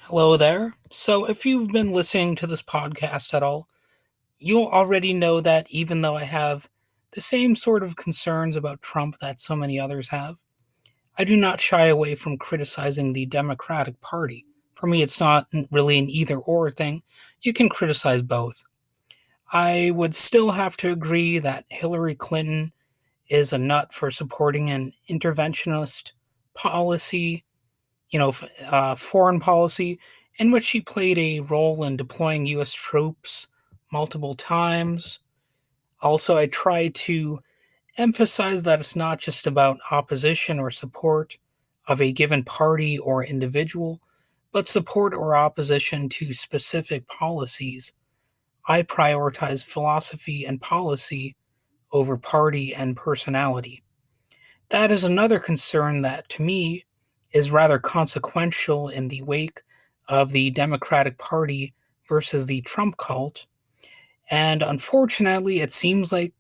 Hello there. So, if you've been listening to this podcast at all, you'll already know that even though I have the same sort of concerns about Trump that so many others have, I do not shy away from criticizing the Democratic Party. For me, it's not really an either or thing. You can criticize both. I would still have to agree that Hillary Clinton is a nut for supporting an interventionist policy, foreign policy in which she played a role in deploying U.S. troops multiple times. Also, I try to emphasize that it's not just about opposition or support of a given party or individual, but support or opposition to specific policies. I prioritize philosophy and policy over party and personality. That is another concern that, to me, is rather consequential in the wake of the Democratic Party versus the Trump cult. And unfortunately, it seems like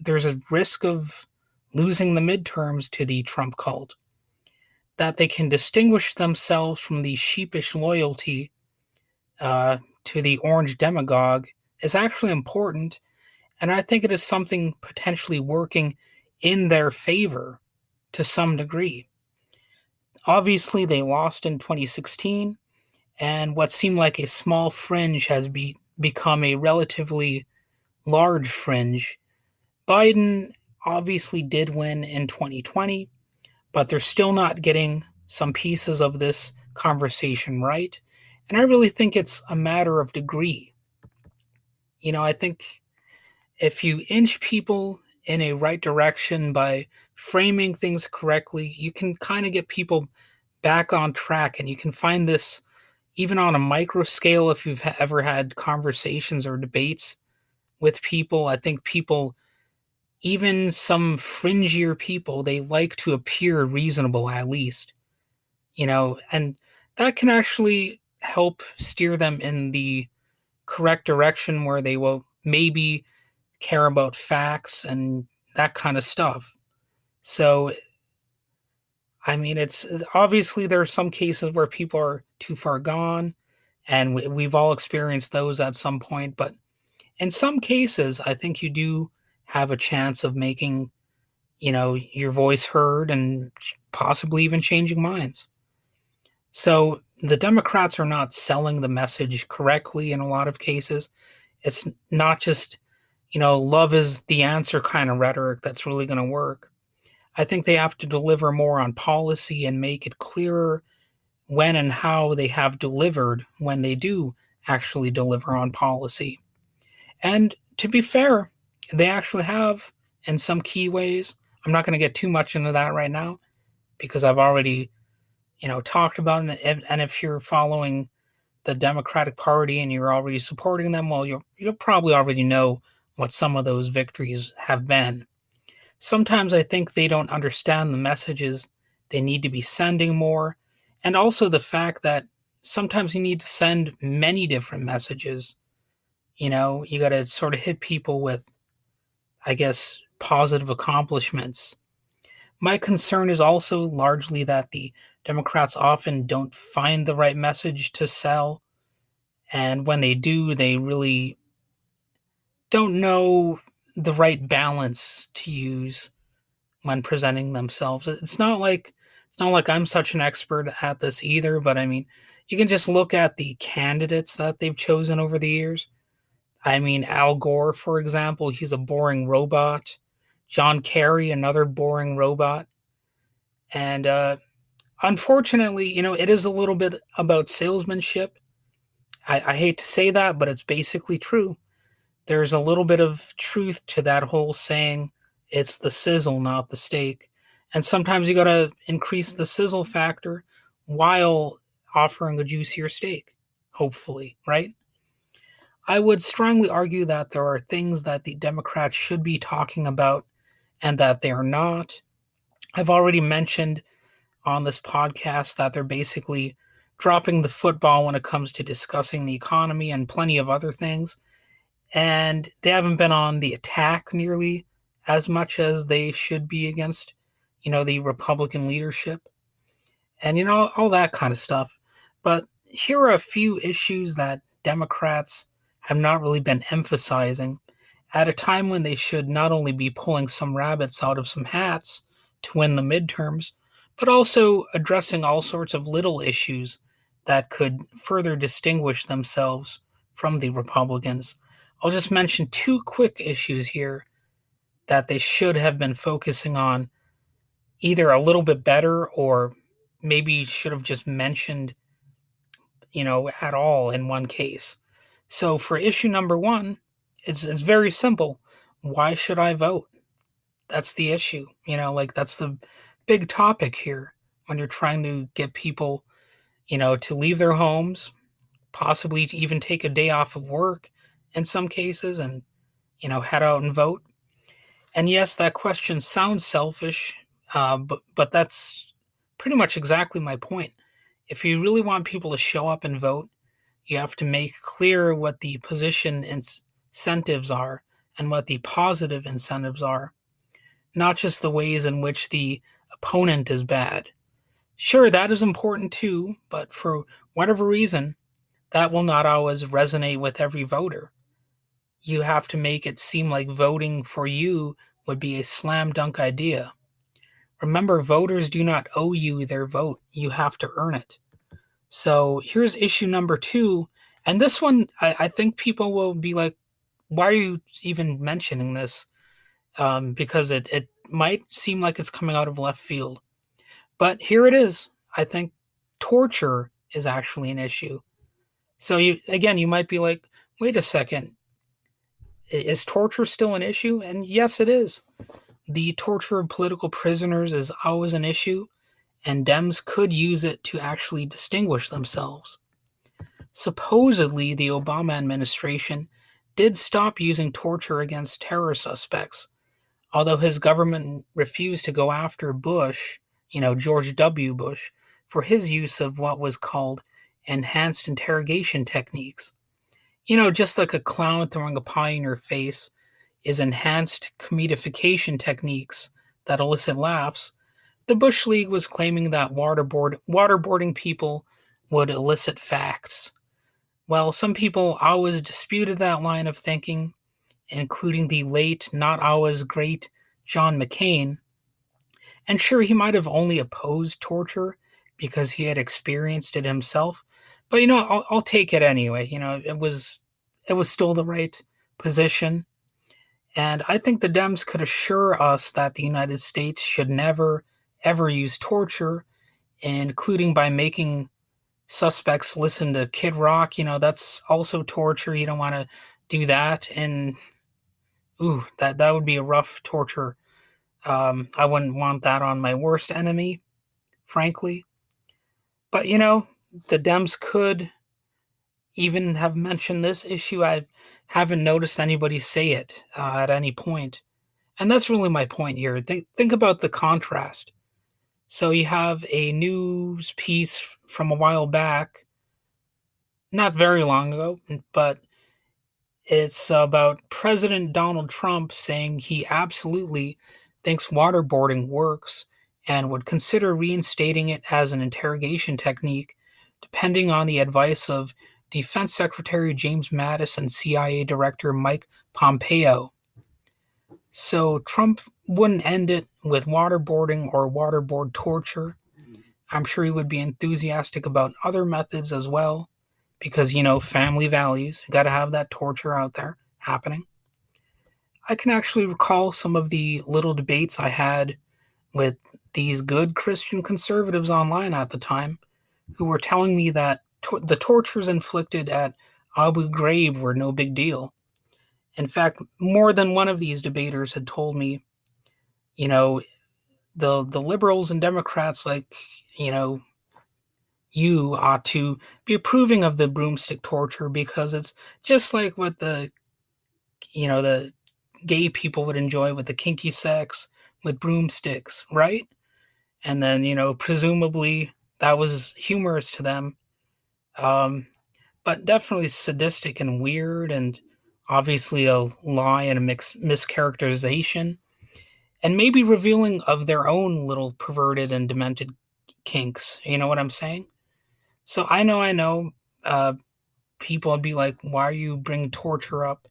there's a risk of losing the midterms to the Trump cult. That they can distinguish themselves from the sheepish loyalty to the orange demagogue is actually important. And I think it is something potentially working in their favor to some degree. Obviously, they lost in 2016, and what seemed like a small fringe has become a relatively large fringe. Biden obviously did win in 2020, but they're still not getting some pieces of this conversation right. And I really think it's a matter of degree. I think if you inch people in a right direction by framing things correctly, you can kind of get people back on track. And you can find this even on a micro scale if you've ever had conversations or debates with people. I think people, even some fringier people, they like to appear reasonable at least, and that can actually help steer them in the correct direction where they will maybe care about facts and that kind of stuff. So, I mean, it's obviously there are some cases where people are too far gone, and we've all experienced those at some point. But in some cases, I think you do have a chance of making, your voice heard and possibly even changing minds. So the Democrats are not selling the message correctly in a lot of cases. It's not just, love is the answer kind of rhetoric that's really going to work. I think they have to deliver more on policy and make it clearer when and how they have delivered when they do actually deliver on policy. And to be fair, they actually have in some key ways. I'm not going to get too much into that right now because I've already, talked about it. And if you're following the Democratic Party and you're already supporting them, well, you'll probably already know what some of those victories have been. Sometimes I think they don't understand the messages they need to be sending more, and also the fact that sometimes you need to send many different messages. You got to sort of hit people with, I guess, positive accomplishments. My concern is also largely that the Democrats often don't find the right message to sell, and when they do, they really don't know the right balance to use when presenting themselves. It's not like I'm such an expert at this either, but I mean, you can just look at the candidates that they've chosen over the years. I mean, Al Gore, for example, he's a boring robot. John Kerry, another boring robot. And unfortunately, it is a little bit about salesmanship. I hate to say that, but it's basically true. There's a little bit of truth to that whole saying, it's the sizzle, not the steak. And sometimes you got to increase the sizzle factor while offering a juicier steak, hopefully, right? I would strongly argue that there are things that the Democrats should be talking about and that they are not. I've already mentioned on this podcast that they're basically dropping the football when it comes to discussing the economy and plenty of other things. And they haven't been on the attack nearly as much as they should be against, the Republican leadership and, all that kind of stuff. But here are a few issues that Democrats have not really been emphasizing at a time when they should not only be pulling some rabbits out of some hats to win the midterms, but also addressing all sorts of little issues that could further distinguish themselves from the Republicans. I'll just mention two quick issues here that they should have been focusing on either a little bit better or maybe should have just mentioned, at all in one case. So for issue number one, it's very simple. Why should I vote? That's the issue. Like that's the big topic here when you're trying to get people, to leave their homes, possibly to even take a day off of work in some cases and, head out and vote. And yes, that question sounds selfish, but that's pretty much exactly my point. If you really want people to show up and vote, you have to make clear what the position incentives are and what the positive incentives are, not just the ways in which the opponent is bad. Sure, that is important too, but for whatever reason, that will not always resonate with every voter. You have to make it seem like voting for you would be a slam dunk idea. Remember, voters do not owe you their vote, you have to earn it. So here's issue number two. And this one, I think people will be like, why are you even mentioning this? Because it might seem like it's coming out of left field. But here it is. I think torture is actually an issue. So you might be like, wait a second, is torture still an issue? And yes, it is. The torture of political prisoners is always an issue, and Dems could use it to actually distinguish themselves. Supposedly, the Obama administration did stop using torture against terror suspects, although his government refused to go after Bush, George W. Bush, for his use of what was called enhanced interrogation techniques. Just like a clown throwing a pie in your face is enhanced commodification techniques that elicit laughs. The Bush League was claiming that waterboarding people would elicit facts. Well, some people always disputed that line of thinking, including the late, not always great John McCain. And sure, he might have only opposed torture because he had experienced it himself. But I'll take it anyway. It was still the right position. And I think the Dems could assure us that the United States should never, ever use torture, including by making suspects listen to Kid Rock. That's also torture. You don't want to do that. And, ooh, that would be a rough torture. I wouldn't want that on my worst enemy, frankly. But, the Dems could even have mentioned this issue. I haven't noticed anybody say it at any point. And that's really my point here. Think about the contrast. So you have a news piece from a while back, not very long ago, but it's about President Donald Trump saying he absolutely thinks waterboarding works and would consider reinstating it as an interrogation technique, depending on the advice of Defense Secretary James Mattis and CIA Director Mike Pompeo. So Trump wouldn't end it with waterboarding or waterboard torture. I'm sure he would be enthusiastic about other methods as well, because, family values. You got to have that torture out there happening. I can actually recall some of the little debates I had with these good Christian conservatives online at the time who were telling me that the tortures inflicted at Abu Ghraib were no big deal. In fact, more than one of these debaters had told me, the liberals and Democrats, like, you ought to be approving of the broomstick torture because it's just like what the gay people would enjoy with the kinky sex with broomsticks, right? And then, presumably that was humorous to them. But definitely sadistic and weird, and obviously a lie and a mischaracterization, and maybe revealing of their own little perverted and demented kinks. You know what I'm saying? So I know, uh, people would be like, why are you bringing torture up?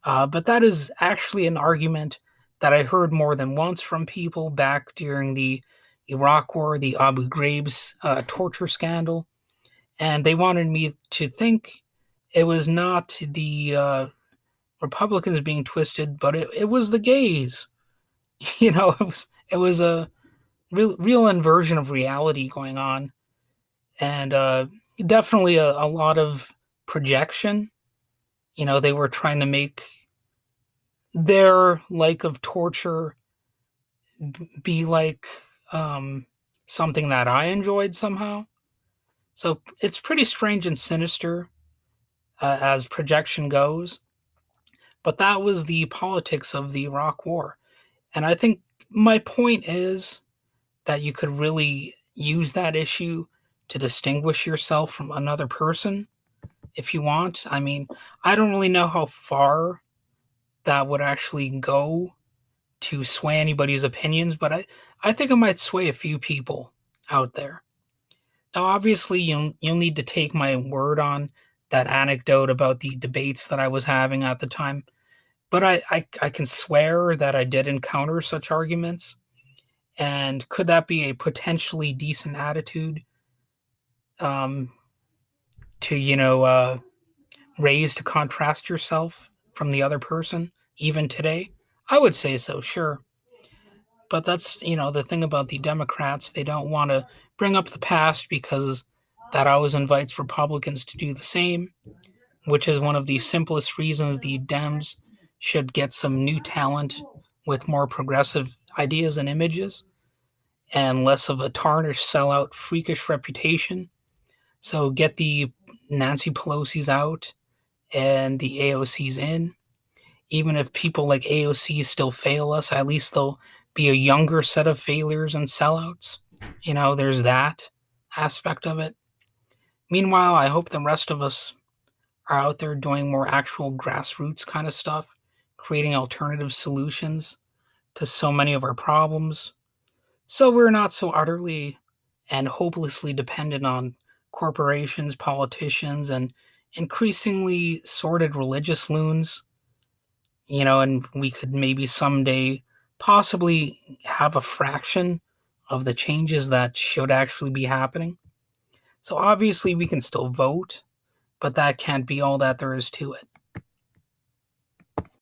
But that is actually an argument that I heard more than once from people back during the Iraq War, the Abu Ghraib's torture scandal. And they wanted me to think it was not the Republicans being twisted, but it was the gays. It was a real inversion of reality going on, and definitely a lot of projection. They were trying to make their like of torture be like something that I enjoyed somehow. So it's pretty strange and sinister as projection goes. But that was the politics of the Iraq War. And I think my point is that you could really use that issue to distinguish yourself from another person if you want. I mean, I don't really know how far that would actually go to sway anybody's opinions, but I think it might sway a few people out there. Now, obviously, you'll need to take my word on that anecdote about the debates that I was having at the time. But I can swear that I did encounter such arguments. And could that be a potentially decent attitude um, to, raise to contrast yourself from the other person, even today? I would say so, sure. But that's, the thing about the Democrats. They don't want to bring up the past because that always invites Republicans to do the same, which is one of the simplest reasons the Dems should get some new talent with more progressive ideas and images and less of a tarnished, sellout, freakish reputation. So get the Nancy Pelosi's out and the AOC's in. Even if people like AOC still fail us, at least they'll be a younger set of failures and sellouts. There's that aspect of it. Meanwhile, I hope the rest of us are out there doing more actual grassroots kind of stuff, creating alternative solutions to so many of our problems, so we're not so utterly and hopelessly dependent on corporations, politicians, and increasingly sordid religious loons. And we could maybe someday possibly have a fraction of the changes that should actually be happening. So obviously we can still vote, but that can't be all that there is to it.